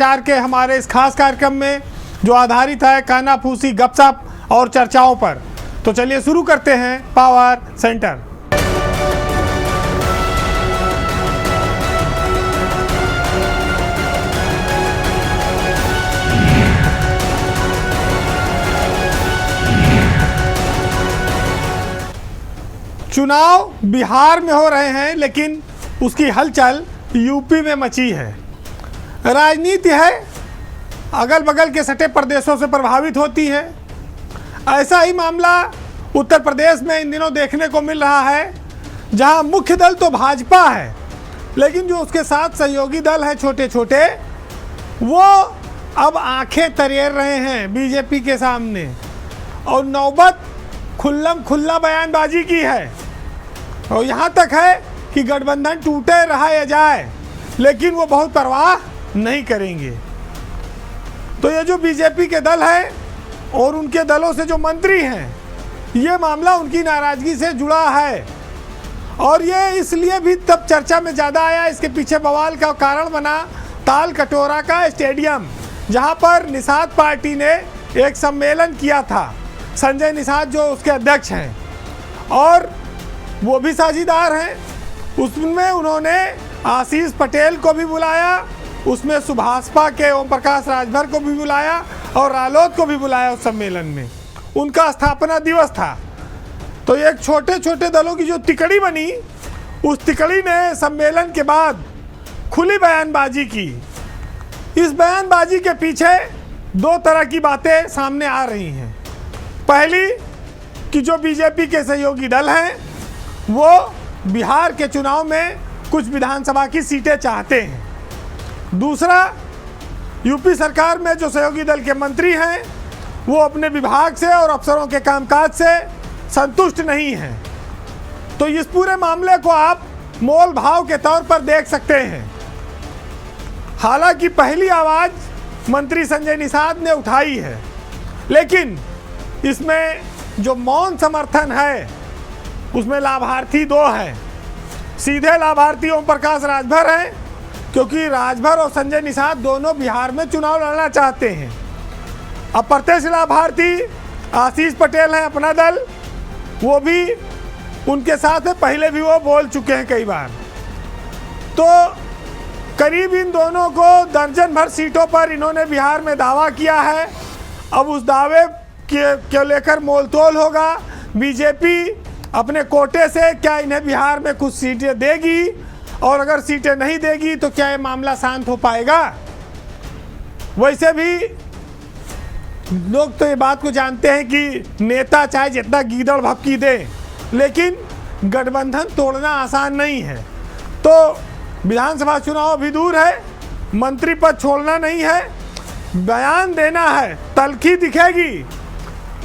चार के हमारे इस खास कार्यक्रम में जो आधारित है कानाफूसी गपशप और चर्चाओं पर। तो चलिए शुरू करते हैं पावर सेंटर। चुनाव बिहार में हो रहे हैं, लेकिन उसकी हलचल यूपी में मची है। राजनीति है, अगल बगल के सटे प्रदेशों से प्रभावित होती है। ऐसा ही मामला उत्तर प्रदेश में इन दिनों देखने को मिल रहा है, जहां मुख्य दल तो भाजपा है, लेकिन जो उसके साथ सहयोगी दल है छोटे छोटे, वो अब आंखें तरेर रहे हैं बीजेपी के सामने और नौबत खुल्लम खुल्ला बयानबाजी की है। और यहाँ तक है कि गठबंधन टूटे रहा या जाए, लेकिन वो बहुत परवाह नहीं करेंगे। तो ये जो बीजेपी के दल है और उनके दलों से जो मंत्री हैं, ये मामला उनकी नाराजगी से जुड़ा है। और ये इसलिए भी तब चर्चा में ज़्यादा आया, इसके पीछे बवाल का कारण बना ताल कटोरा का स्टेडियम, जहाँ पर निषाद पार्टी ने एक सम्मेलन किया था। संजय निषाद जो उसके अध्यक्ष हैं और वो भी साझीदार हैं, उसमें उन्होंने आशीष पटेल को भी बुलाया, उसमें सुभाषपा के ओम प्रकाश राजभर को भी बुलाया और रालोद को भी बुलाया। उस सम्मेलन में उनका स्थापना दिवस था। तो एक छोटे छोटे दलों की जो तिकड़ी बनी, उस तिकड़ी ने सम्मेलन के बाद खुली बयानबाजी की। इस बयानबाजी के पीछे दो तरह की बातें सामने आ रही हैं। पहली कि जो बीजेपी के सहयोगी दल हैं, वो बिहार के चुनाव में कुछ विधानसभा की सीटें चाहते हैं। दूसरा, यूपी सरकार में जो सहयोगी दल के मंत्री हैं, वो अपने विभाग से और अफसरों के कामकाज से संतुष्ट नहीं हैं। तो इस पूरे मामले को आप मोल भाव के तौर पर देख सकते हैं। हालांकि पहली आवाज़ मंत्री संजय निषाद ने उठाई है, लेकिन इसमें जो मौन समर्थन है, उसमें लाभार्थी दो हैं। सीधे लाभार्थी ओम प्रकाश राजभर हैं, क्योंकि राजभर और संजय निषाद दोनों बिहार में चुनाव लड़ना चाहते हैं। अप्रत्यक्ष लाभार्थी आशीष पटेल हैं, अपना दल, वो भी उनके साथ है, पहले भी वो बोल चुके हैं कई बार। तो करीब इन दोनों को दर्जन भर सीटों पर इन्होंने बिहार में दावा किया है। अब उस दावे के लेकर मोलतोल होगा। बीजेपी अपने कोटे से क्या इन्हें बिहार में कुछ सीटें देगी, और अगर सीटें नहीं देगी तो क्या ये मामला शांत हो पाएगा। वैसे भी लोग तो ये बात को जानते हैं कि नेता चाहे जितना गीदड़ भपकी दे, लेकिन गठबंधन तोड़ना आसान नहीं है। तो विधानसभा चुनाव अभी दूर है, मंत्री पद छोड़ना नहीं है, बयान देना है। तलखी दिखेगी,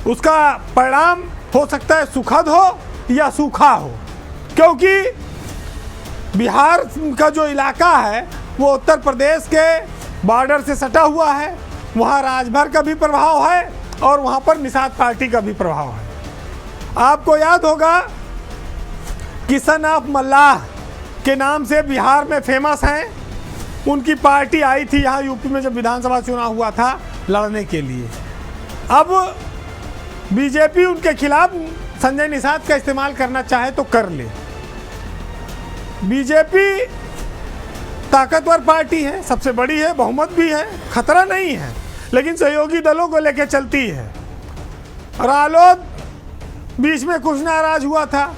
उसका परिणाम हो सकता है सुखद हो या सूखा हो, क्योंकि बिहार का जो इलाका है वो उत्तर प्रदेश के बॉर्डर से सटा हुआ है। वहाँ राजभर का भी प्रभाव है और वहाँ पर निषाद पार्टी का भी प्रभाव है। आपको याद होगा कि सन ऑफ मल्लाह के नाम से बिहार में फेमस हैं। उनकी पार्टी आई थी यहाँ यूपी में जब विधानसभा चुनाव हुआ था लड़ने के लिए। अब बीजेपी उनके खिलाफ संजय निषाद का इस्तेमाल करना चाहे तो कर ले। बीजेपी ताकतवर पार्टी है, सबसे बड़ी है, बहुमत भी है, खतरा नहीं है, लेकिन सहयोगी दलों को लेकर चलती है। रालोद बीच में कुछ नाराज हुआ था,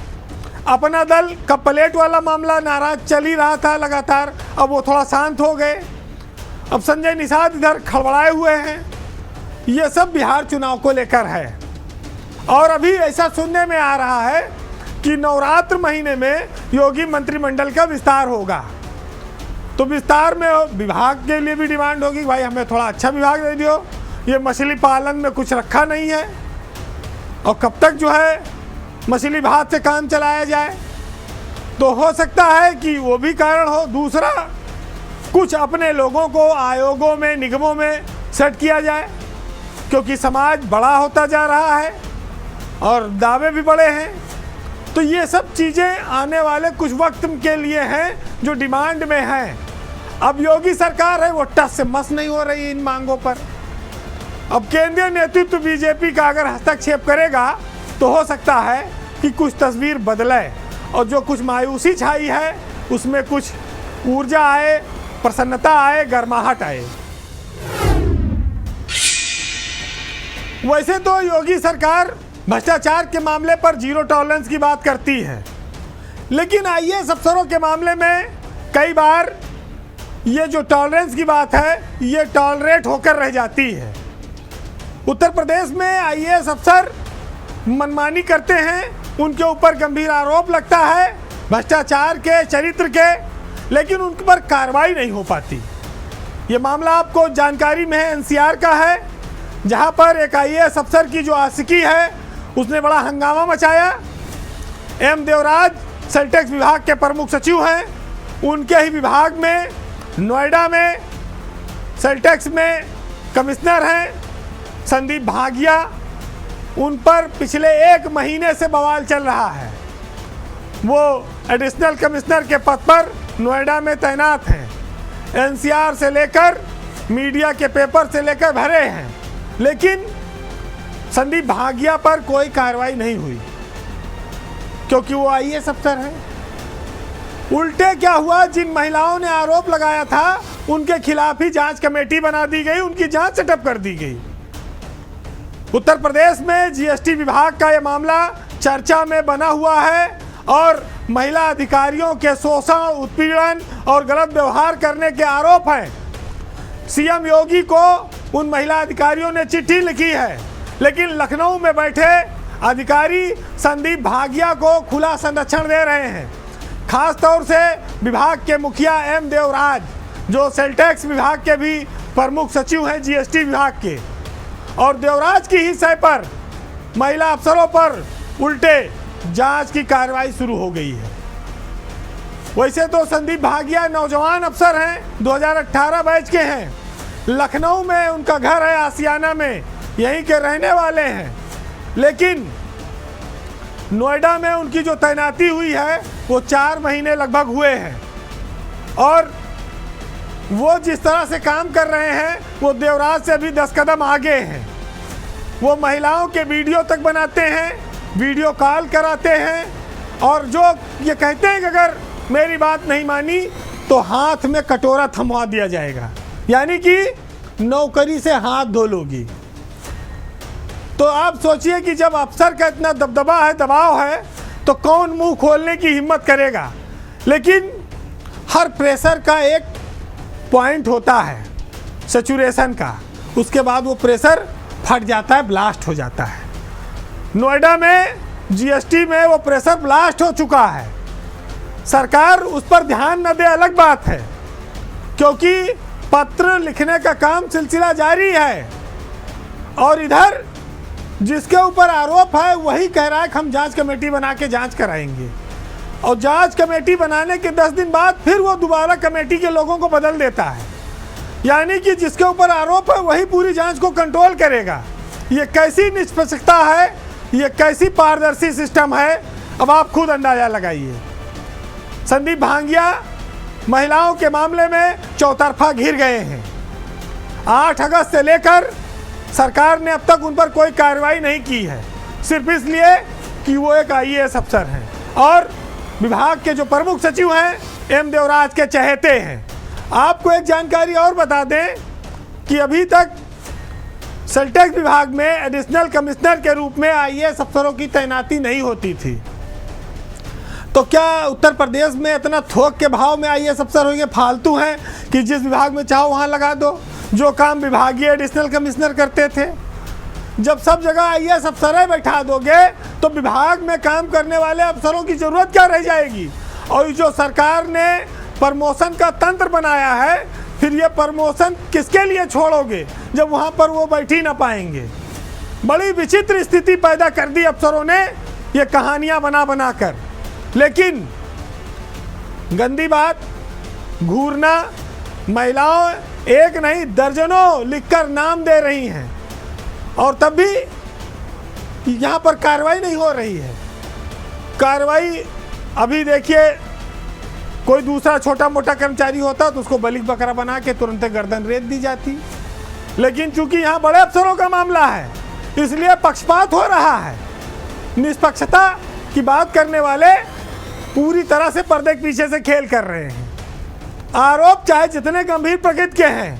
अपना दल का प्लेट वाला मामला नाराज चल ही रहा था लगातार, अब वो थोड़ा शांत हो गए। अब संजय निषाद इधर खड़बड़ाए हुए हैं। ये सब बिहार चुनाव को लेकर है। और अभी ऐसा सुनने में आ रहा है कि नवरात्र महीने में योगी मंत्रिमंडल का विस्तार होगा। तो विस्तार में विभाग के लिए भी डिमांड होगी, भाई हमें थोड़ा अच्छा विभाग दे दियो, ये मछली पालन में कुछ रखा नहीं है, और कब तक जो है मछली भात से काम चलाया जाए। तो हो सकता है कि वो भी कारण हो। दूसरा, कुछ अपने लोगों को आयोगों में, निगमों में सेट किया जाए, क्योंकि समाज बड़ा होता जा रहा है और दावे भी बड़े हैं। तो ये सब चीज़ें आने वाले कुछ वक्त के लिए हैं जो डिमांड में हैं। अब योगी सरकार है वो टस से मस नहीं हो रही इन मांगों पर। अब केंद्रीय नेतृत्व बीजेपी का अगर हस्तक्षेप करेगा तो हो सकता है कि कुछ तस्वीर बदले और जो कुछ मायूसी छाई है उसमें कुछ ऊर्जा आए, प्रसन्नता आए, गर्माहट आए। वैसे तो योगी सरकार भ्रष्टाचार के मामले पर जीरो टॉलरेंस की बात करती है, लेकिन आईएएस अफसरों के मामले में कई बार ये जो टॉलरेंस की बात है ये टॉलरेट होकर रह जाती है। उत्तर प्रदेश में आईएएस अफसर मनमानी करते हैं, उनके ऊपर गंभीर आरोप लगता है भ्रष्टाचार के, चरित्र के, लेकिन उन पर कार्रवाई नहीं हो पाती। ये मामला आपको जानकारी में है, एनसीआर का है, जहां पर एक आईएएस अफसर की जो आशिकी है उसने बड़ा हंगामा मचाया। एम देवराज सेल्टेक्स विभाग के प्रमुख सचिव हैं, उनके ही विभाग में नोएडा में सेल्टेक्स में कमिश्नर हैं संदीप भागिया, उन पर पिछले 1 महीने से बवाल चल रहा है। वो एडिशनल कमिश्नर के पद पर नोएडा में तैनात हैं, एनसीआर से लेकर मीडिया के पेपर से लेकर भरे हैं, लेकिन संदीप भागिया पर कोई कार्रवाई नहीं हुई क्योंकि वो आईएएस अफसर हैं। उल्टे क्या हुआ, जिन महिलाओं ने आरोप लगाया था उनके खिलाफ ही जांच कमेटी बना दी गई, उनकी जांच सेटअप कर दी गई। उत्तर प्रदेश में जीएसटी विभाग का यह मामला चर्चा में बना हुआ है और महिला अधिकारियों के शोषण, उत्पीड़न और गलत व्यवहार करने के आरोप हैं। सीएम योगी को उन महिला अधिकारियों ने चिट्ठी लिखी है, लेकिन लखनऊ में बैठे अधिकारी संदीप भागिया को खुला संरक्षण दे रहे हैं। खास तौर से विभाग के मुखिया एम देवराज, जो सेल्टेक्स विभाग के भी प्रमुख सचिव हैं जीएसटी विभाग के, और देवराज की ही सह पर महिला अफसरों पर उल्टे जांच की कार्रवाई शुरू हो गई है। वैसे तो संदीप भागिया नौजवान अफसर हैं, 2018 बैच के हैं, लखनऊ में उनका घर है, आसियाना में, यहीं के रहने वाले हैं, लेकिन नोएडा में उनकी जो तैनाती हुई है वो 4 महीने लगभग हुए हैं और वो जिस तरह से काम कर रहे हैं वो देवराज से भी 10 कदम आगे हैं। वो महिलाओं के वीडियो तक बनाते हैं, वीडियो कॉल कराते हैं और जो ये कहते हैं कि अगर मेरी बात नहीं मानी तो हाथ में कटोरा थमवा दिया जाएगा, यानी कि नौकरी से हाथ धो लोगी। तो आप सोचिए कि जब अफसर का इतना दबदबा है, दबाव है, तो कौन मुंह खोलने की हिम्मत करेगा। लेकिन हर प्रेशर का एक पॉइंट होता है सैचुरेशन का, उसके बाद वो प्रेशर फट जाता है, ब्लास्ट हो जाता है। नोएडा में जीएसटी में वो प्रेशर ब्लास्ट हो चुका है। सरकार उस पर ध्यान न दे अलग बात है, क्योंकि पत्र लिखने का काम सिलसिला जारी है और इधर जिसके ऊपर आरोप है वही कह रहा है कि हम जांच कमेटी बना के जांच कराएंगे, और जांच कमेटी बनाने के 10 दिन बाद फिर वो दोबारा कमेटी के लोगों को बदल देता है, यानी कि जिसके ऊपर आरोप है वही पूरी जांच को कंट्रोल करेगा। ये कैसी निष्पक्षता है, ये कैसी पारदर्शी सिस्टम है, अब आप खुद अंदाजा लगाइए। संदीप भागिया महिलाओं के मामले में चौतरफा घिर गए हैं। 8 अगस्त से लेकर सरकार ने अब तक उन पर कोई कार्रवाई नहीं की है, सिर्फ इसलिए कि वो एक आईएएस अफसर हैं और विभाग के जो प्रमुख सचिव हैं एम देवराज के चहेते हैं। आपको एक जानकारी और बता दें कि अभी तक सेल्टेक्स विभाग में एडिशनल कमिश्नर के रूप में आईएएस अफसरों की तैनाती नहीं होती थी। तो क्या उत्तर प्रदेश में इतना थोक के भाव में आईएएस अफसर होंगे, फालतू हैं कि जिस विभाग में चाहो वहां लगा दो, जो काम विभागीय एडिशनल कमिश्नर करते थे। जब सब जगह आईएएस अफसर बैठा दोगे तो विभाग में काम करने वाले अफसरों की जरूरत क्या रह जाएगी। और जो सरकार ने प्रमोशन का तंत्र बनाया है, फिर ये प्रमोशन किसके लिए छोड़ोगे जब वहां पर वो बैठ ही ना पाएंगे। बड़ी विचित्र स्थिति पैदा कर दी अफसरों ने ये कहानियां बना बना कर। लेकिन गंदी बात, घूरना, महिलाओं एक नहीं दर्जनों लिखकर नाम दे रही हैं और तब भी यहाँ पर कार्रवाई नहीं हो रही है। कार्रवाई अभी देखिए कोई दूसरा छोटा मोटा कर्मचारी होता तो उसको बलिक बकरा बना के तुरंत गर्दन रेत दी जाती। लेकिन चूंकि यहाँ बड़े अफसरों का मामला है, इसलिए पक्षपात हो रहा है। निष्पक्षता की बात करने वाले पूरी तरह से पर्दे के पीछे से खेल कर रहे हैं। आरोप चाहे जितने गंभीर प्रकृति के हैं,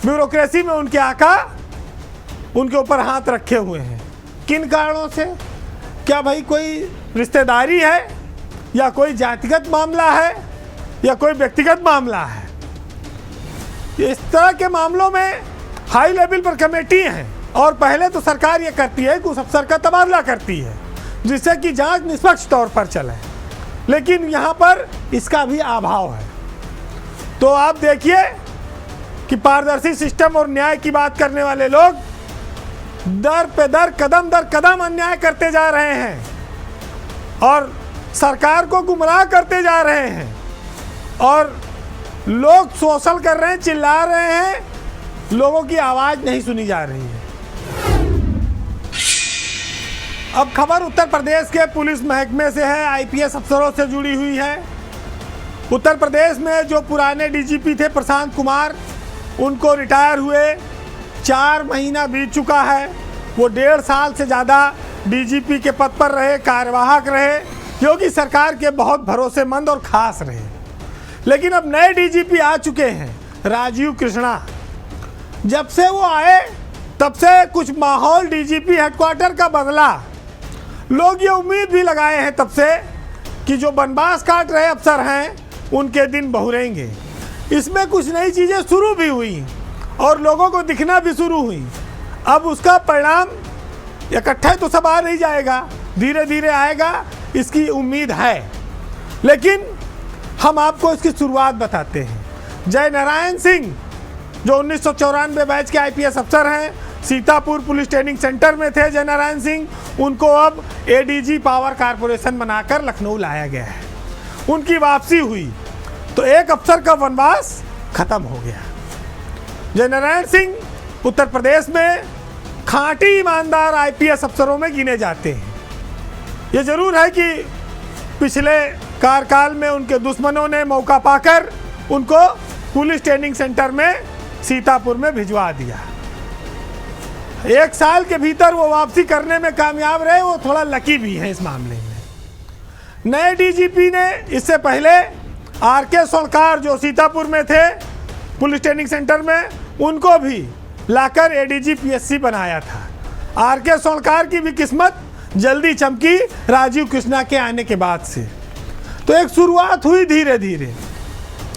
ब्यूरोक्रेसी में उनके आका उनके ऊपर हाथ रखे हुए हैं। किन कारणों से? क्या भाई कोई रिश्तेदारी है, या कोई जातिगत मामला है, या कोई व्यक्तिगत मामला है? इस तरह के मामलों में हाई लेवल पर कमेटी है, और पहले तो सरकार ये करती है कि उस अफसर का तबादला करती है, जिससे कि जांच निष्पक्ष तौर पर चले। लेकिन यहाँ पर इसका भी अभाव है। तो आप देखिए कि पारदर्शी सिस्टम और न्याय की बात करने वाले लोग दर पे दर, कदम दर कदम अन्याय करते जा रहे हैं और सरकार को गुमराह करते जा रहे हैं, और लोग शोषण कर रहे हैं, चिल्ला रहे हैं, लोगों की आवाज नहीं सुनी जा रही है। अब खबर उत्तर प्रदेश के पुलिस महकमे से है, आईपीएस अफसरों से जुड़ी हुई है। उत्तर प्रदेश में जो पुराने डीजीपी थे प्रशांत कुमार, उनको रिटायर हुए 4 महीना बीत चुका है। वो 1.5 साल से ज़्यादा डीजीपी के पद पर रहे, कार्यवाहक रहे, योगी सरकार के बहुत भरोसेमंद और खास रहे। लेकिन अब नए डीजीपी आ चुके हैं, राजीव कृष्णा। जब से वो आए तब से कुछ माहौल डीजीपी हेडक्वार्टर का बदला। लोग ये उम्मीद भी लगाए हैं तब से कि जो बनबास काट रहे अफसर हैं उनके दिन बहुरेंगे। इसमें कुछ नई चीज़ें शुरू भी हुई और लोगों को दिखना भी शुरू हुई। अब उसका परिणाम इकट्ठे तो सब आ नहीं जाएगा, धीरे धीरे आएगा, इसकी उम्मीद है। लेकिन हम आपको इसकी शुरुआत बताते हैं। जय नारायण सिंह जो 1994 बैच के आईपीएस अफसर हैं, सीतापुर पुलिस ट्रेनिंग सेंटर में थे जय नारायण सिंह, उनको अब एडीजी पावर कारपोरेशन बनाकर लखनऊ लाया गया है। उनकी वापसी हुई तो एक अफसर का वनवास खत्म हो गया। जय नारायण सिंह उत्तर प्रदेश में खांटी ईमानदार आईपीएस अफसरों में गिने जाते हैं। ये जरूर है कि पिछले कार्यकाल में उनके दुश्मनों ने मौका पाकर उनको पुलिस ट्रेनिंग सेंटर में सीतापुर में भिजवा दिया। 1 साल के भीतर वो वापसी करने में कामयाब रहे, वो थोड़ा लकी भी है इस मामले में। नए डीजीपी ने इससे पहले आरके सोलकार जो सीतापुर में थे पुलिस ट्रेनिंग सेंटर में, उनको भी लाकर एडीजी पीएससी बनाया था। आरके सोलकार की भी किस्मत जल्दी चमकी राजीव कृष्णा के आने के बाद से। तो एक शुरुआत हुई धीरे धीरे,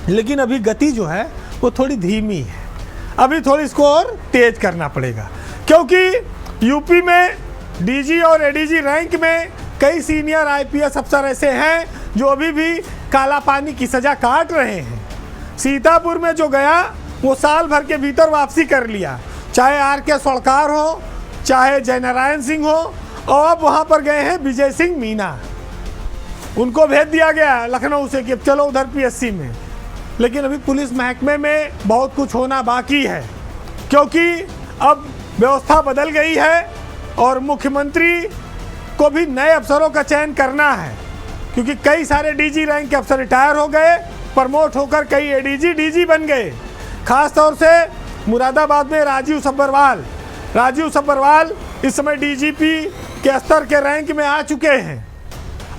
लेकिन अभी गति जो है वो थोड़ी धीमी है। अभी थोड़ी इसको और तेज करना पड़ेगा, क्योंकि यूपी में डीजी और एडीजी रैंक में कई सीनियर आईपीएस अफसर ऐसे हैं जो अभी भी काला पानी की सज़ा काट रहे हैं। सीतापुर में जो गया वो साल भर के भीतर वापसी कर लिया, चाहे आरके सोलकार हो, चाहे जय नारायण सिंह हो, और अब वहाँ पर गए हैं विजय सिंह मीना। उनको भेज दिया गया लखनऊ से कि चलो उधर पीएससी में। लेकिन अभी पुलिस महकमे में बहुत कुछ होना बाकी है, क्योंकि अब व्यवस्था बदल गई है और मुख्यमंत्री को भी नए अफसरों का चयन करना है, क्योंकि कई सारे डीजी रैंक के अफसर रिटायर हो गए, प्रमोट होकर कई एडीजी डीजी बन गए। खास तौर से मुरादाबाद में राजीव सब्बरवाल इस समय डीजीपी के स्तर के रैंक में आ चुके हैं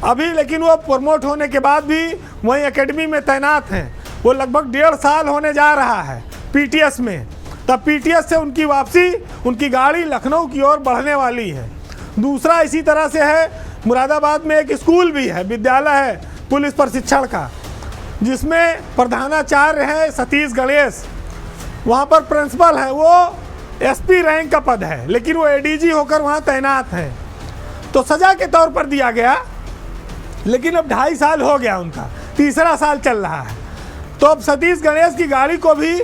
अभी, लेकिन वो प्रमोट होने के बाद भी वहीं एकेडमी में तैनात हैं। वो लगभग 1.5 साल होने जा रहा है पीटीएस में। तब पीटीएस से उनकी वापसी, उनकी गाड़ी लखनऊ की ओर बढ़ने वाली है। दूसरा इसी तरह से है, मुरादाबाद में एक स्कूल भी है, विद्यालय है पुलिस प्रशिक्षण का, जिसमें प्रधानाचार्य है सतीश गणेश। वहाँ पर प्रिंसिपल है, वो एसपी रैंक का पद है, लेकिन वो एडीजी होकर वहाँ तैनात है। तो सजा के तौर पर दिया गया, लेकिन अब 2.5 साल हो गया, उनका 3रा साल चल रहा है। तो अब सतीश गणेश की गाड़ी को भी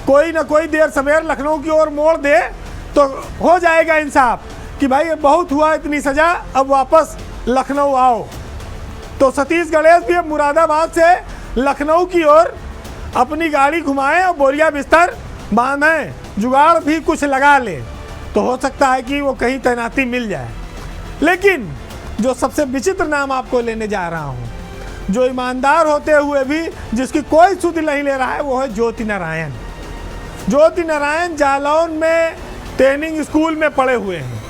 कोई ना कोई देर सवेर लखनऊ की ओर मोड़ दे तो हो जाएगा इंसाफ कि भाई ये बहुत हुआ इतनी सज़ा, अब वापस लखनऊ आओ। तो सतीश गणेश भी अब मुरादाबाद से लखनऊ की ओर अपनी गाड़ी घुमाएं और बोरिया बिस्तर बांधें, जुगाड़ भी कुछ लगा ले, तो हो सकता है कि वो कहीं तैनाती मिल जाए। लेकिन जो सबसे विचित्र नाम आपको लेने जा रहा हूँ जो ईमानदार होते हुए भी जिसकी कोई सुध नहीं ले रहा है वो है ज्योति नारायण। ज्योति नारायण जालौन में ट्रेनिंग स्कूल में पढ़े हुए हैं।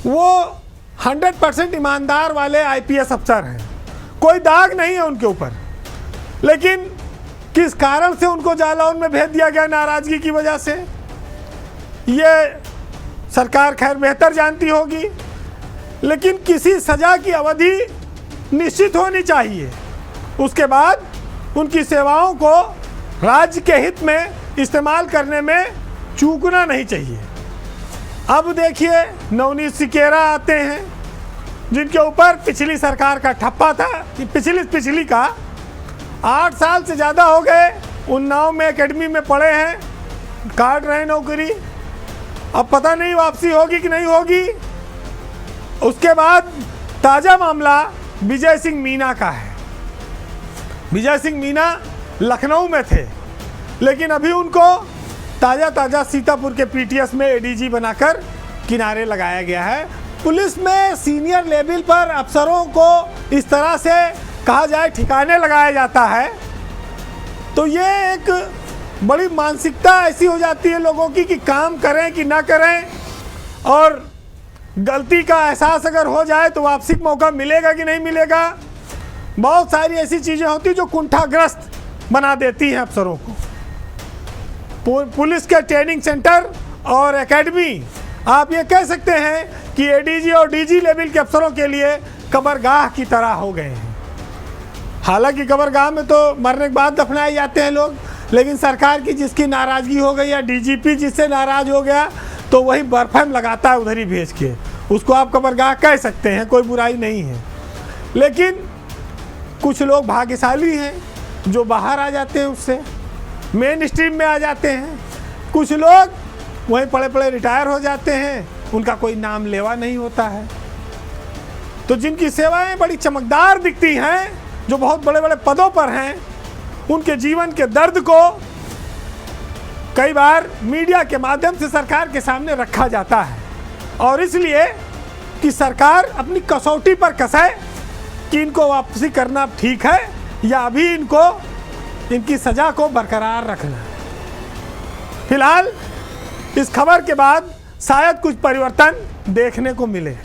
वो 100% ईमानदार वाले आईपीएस अफसर हैं, कोई दाग नहीं है उनके ऊपर। लेकिन किस कारण से उनको जालौन में भेज दिया गया नाराजगी की वजह से, ये सरकार खैर बेहतर जानती होगी। लेकिन किसी सज़ा की अवधि निश्चित होनी चाहिए, उसके बाद उनकी सेवाओं को राज्य के हित में इस्तेमाल करने में चूकना नहीं चाहिए। अब देखिए नवनीत सिकेरा आते हैं, जिनके ऊपर पिछली सरकार का ठप्पा था कि पिछली का 8 साल से ज़्यादा हो गए उन्नाव में एकेडमी में पढ़े हैं, काट रहे नौकरी। अब पता नहीं वापसी होगी कि नहीं होगी। उसके बाद ताज़ा मामला विजय सिंह मीना का है। विजय सिंह मीना लखनऊ में थे, लेकिन अभी उनको ताज़ा सीतापुर के पीटीएस में एडीजी बनाकर किनारे लगाया गया है। पुलिस में सीनियर लेवल पर अफसरों को इस तरह से कहा जाए ठिकाने लगाया जाता है, तो ये एक बड़ी मानसिकता ऐसी हो जाती है लोगों की कि काम करें कि ना करें, और गलती का एहसास अगर हो जाए तो वापसी का मौका मिलेगा कि नहीं मिलेगा। बहुत सारी ऐसी चीज़ें होती जो कुंठाग्रस्त बना देती हैं अफसरों को। पुलिस के ट्रेनिंग सेंटर और एकेडमी आप ये कह सकते हैं कि एडीजी और डीजी लेवल के अफसरों के लिए कब्रगाह की तरह हो गए हैं। हालांकि कब्रगाह में तो मरने के बाद दफनाए जाते हैं लोग, लेकिन सरकार की जिसकी नाराज़गी हो गई या डीजीपी जिससे नाराज़ हो गया तो वही बर्फम लगाता है उधर ही भेज के, उसको आप कब्रगाह कह सकते हैं, कोई बुराई नहीं है। लेकिन कुछ लोग भाग्यशाली हैं जो बाहर आ जाते हैं, उससे मेन स्ट्रीम में आ जाते हैं। कुछ लोग वहीं पड़े पड़े रिटायर हो जाते हैं, उनका कोई नाम लेवा नहीं होता है। तो जिनकी सेवाएं बड़ी चमकदार दिखती हैं, जो बहुत बड़े बड़े पदों पर हैं, उनके जीवन के दर्द को कई बार मीडिया के माध्यम से सरकार के सामने रखा जाता है, और इसलिए कि सरकार अपनी कसौटी पर कसे कि इनको वापसी करना ठीक है या अभी इनकी सज़ा को बरकरार रखना। फिलहाल इस खबर के बाद शायद कुछ परिवर्तन देखने को मिले।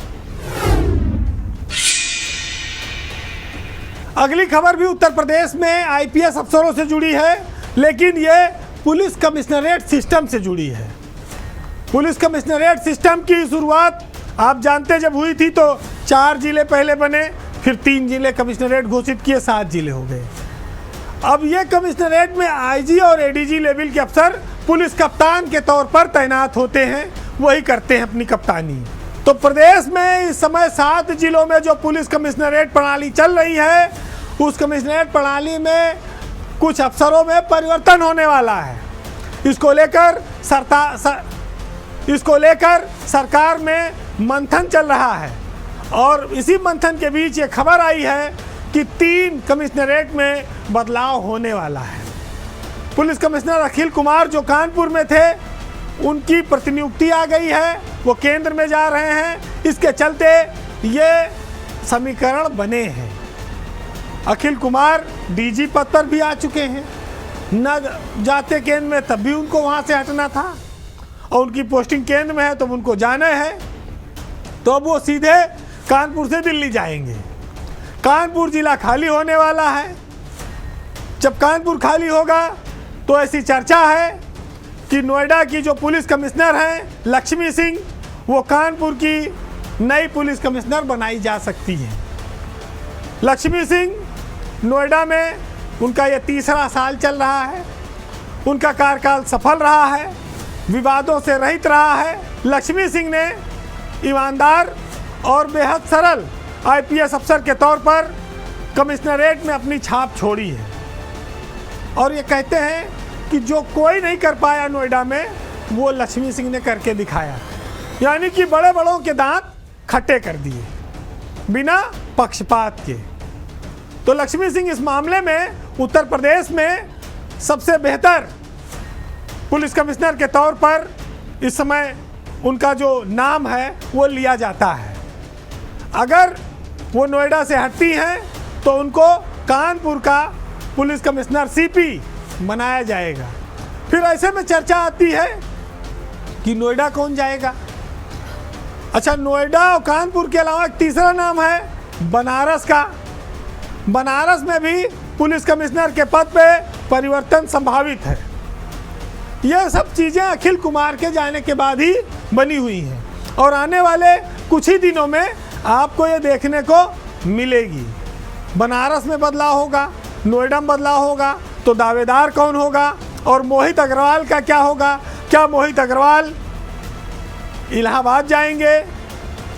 अगली खबर भी उत्तर प्रदेश में आईपीएस अफसरों से जुड़ी है, लेकिन ये पुलिस कमिश्नरेट सिस्टम से जुड़ी है। पुलिस कमिश्नरेट सिस्टम की शुरुआत आप जानते जब हुई थी तो 4 जिले पहले बने, फिर 3 जिले कमिश्नरेट घोषित किए, 7 जिले हो गए। अब ये कमिश्नरेट में आईजी और एडीजी लेवल के अफसर पुलिस कप्तान के तौर पर तैनात होते हैं, वही करते हैं अपनी कप्तानी। तो प्रदेश में इस समय 7 जिलों में जो पुलिस कमिश्नरेट प्रणाली चल रही है, उस कमिश्नरेट प्रणाली में कुछ अफसरों में परिवर्तन होने वाला है। इसको लेकर सरकार में मंथन चल रहा है, और इसी मंथन के बीच ये खबर आई है कि 3 कमिश्नरेट में बदलाव होने वाला है। पुलिस कमिश्नर अखिल कुमार जो कानपुर में थे, उनकी प्रतिनियुक्ति आ गई है, वो केंद्र में जा रहे हैं। इसके चलते ये समीकरण बने हैं। अखिल कुमार डीजी पद पर भी आ चुके हैं, न जाते केंद्र में तब भी उनको वहाँ से हटना था, और उनकी पोस्टिंग केंद्र में है तो उनको जाना है, तो अब वो सीधे कानपुर से दिल्ली जाएंगे। कानपुर जिला खाली होने वाला है। जब कानपुर खाली होगा तो ऐसी चर्चा है कि नोएडा की जो पुलिस कमिश्नर हैं लक्ष्मी सिंह, वो कानपुर की नई पुलिस कमिश्नर बनाई जा सकती है। लक्ष्मी सिंह नोएडा में उनका ये 3रा साल चल रहा है। उनका कार्यकाल सफल रहा है, विवादों से रहित रहा है। लक्ष्मी सिंह ने ईमानदार और बेहद सरल आईपीएस अफसर के तौर पर कमिश्नरेट में अपनी छाप छोड़ी है, और ये कहते हैं कि जो कोई नहीं कर पाया नोएडा में, वो लक्ष्मी सिंह ने करके दिखाया। यानी कि बड़े बड़ों के दांत खट्टे कर दिए बिना पक्षपात के। तो लक्ष्मी सिंह इस मामले में उत्तर प्रदेश में सबसे बेहतर पुलिस कमिश्नर के तौर पर इस समय उनका जो नाम है वो लिया जाता है। अगर वो नोएडा से हटती हैं तो उनको कानपुर का पुलिस कमिश्नर सीपी बनाया जाएगा। फिर ऐसे में चर्चा आती है कि नोएडा कौन जाएगा। अच्छा, नोएडा और कानपुर के अलावा एक तीसरा नाम है बनारस का। बनारस में भी पुलिस कमिश्नर के पद पे परिवर्तन संभावित है। यह सब चीज़ें अखिल कुमार के जाने के बाद ही बनी हुई हैं और आने वाले कुछ ही दिनों में आपको ये देखने को मिलेगी। बनारस में बदलाव होगा, नोएडा में बदलाव होगा, तो दावेदार कौन होगा और मोहित अग्रवाल का क्या होगा? क्या मोहित अग्रवाल इलाहाबाद जाएंगे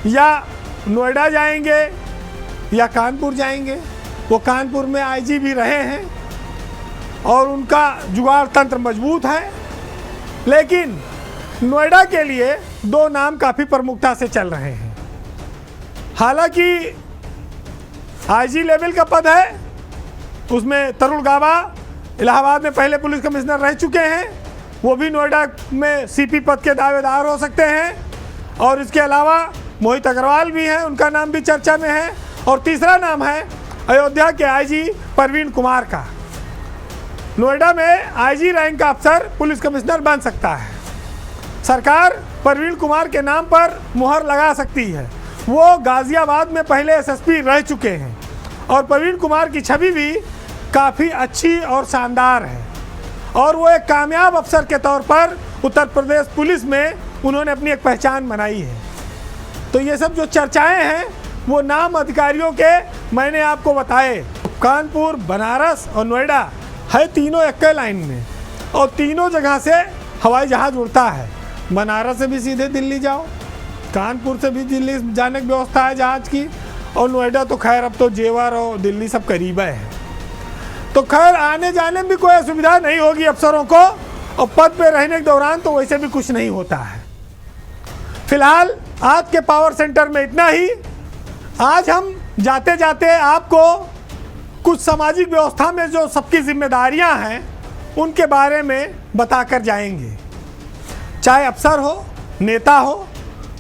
या नोएडा जाएंगे या कानपुर जाएंगे? वो कानपुर में आईजी भी रहे हैं और उनका जुगाड़ तंत्र मजबूत है, लेकिन नोएडा के लिए दो नाम काफ़ी प्रमुखता से चल रहे हैं। हालांकि आईजी लेवल का पद है, उसमें तरुण गाबा इलाहाबाद में पहले पुलिस कमिश्नर रह चुके हैं, वो भी नोएडा में सीपी पद के दावेदार हो सकते हैं। और इसके अलावा मोहित अग्रवाल भी हैं, उनका नाम भी चर्चा में है। और तीसरा नाम है अयोध्या के आईजी परवीन कुमार का। नोएडा में आईजी रैंक का अफसर पुलिस कमिश्नर बन सकता है। सरकार परवीन कुमार के नाम पर मुहर लगा सकती है। वो गाजियाबाद में पहले एसएसपी रह चुके हैं और परवीन कुमार की छवि भी काफ़ी अच्छी और शानदार है और वो एक कामयाब अफसर के तौर पर उत्तर प्रदेश पुलिस में उन्होंने अपनी एक पहचान बनाई है। तो ये सब जो चर्चाएं हैं वो नाम अधिकारियों के मैंने आपको बताए। कानपुर, बनारस और नोएडा है तीनों एक लाइन में और तीनों जगह से हवाई जहाज़ उड़ता है। बनारस से भी सीधे दिल्ली जाओ, कानपुर से भी दिल्ली जाने की व्यवस्था है जहाज़ की, और नोएडा तो खैर अब तो जेवर और दिल्ली सब करीब है। तो खैर आने जाने में भी कोई असुविधा नहीं होगी अफसरों को, और पद पे रहने के दौरान तो वैसे भी कुछ नहीं होता है। फिलहाल आज के पावर सेंटर में इतना ही। आज हम जाते जाते आपको कुछ सामाजिक व्यवस्था में जो सबकी जिम्मेदारियां हैं उनके बारे में बताकर जाएंगे। चाहे अफसर हो, नेता हो,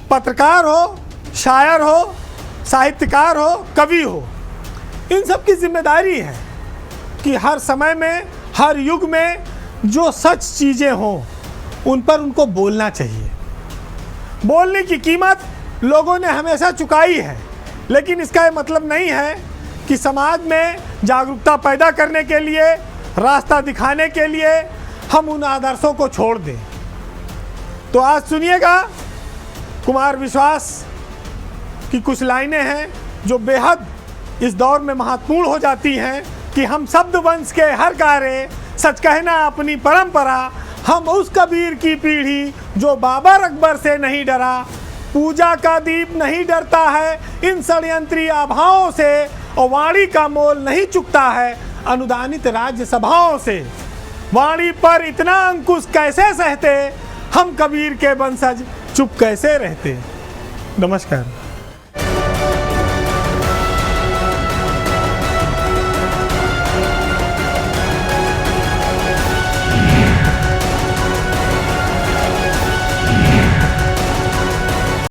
पत्रकार हो, शायर हो, साहित्यकार हो, कवि हो, इन सब की जिम्मेदारी है कि हर समय में, हर युग में जो सच चीज़ें हों उन पर उनको बोलना चाहिए। बोलने की कीमत लोगों ने हमेशा चुकाई है, लेकिन इसका ये मतलब नहीं है कि समाज में जागरूकता पैदा करने के लिए, रास्ता दिखाने के लिए हम उन आदर्शों को छोड़ दें। तो आज सुनिएगा कुमार विश्वास की कुछ लाइनें हैं जो बेहद इस दौर में महत्वपूर्ण हो जाती हैं कि हम शब्द वंश के हर कार्य, सच कहना अपनी परंपरा, हम उस कबीर की पीढ़ी जो बाबर अकबर से नहीं डरा, पूजा का दीप नहीं डरता है इन षड्यंत्री आभाओं से, और वाणी का मोल नहीं चुकता है अनुदानित राज्य सभाओं से। वाणी पर इतना अंकुश कैसे सहते, हम कबीर के वंशज चुप कैसे रहते। नमस्कार।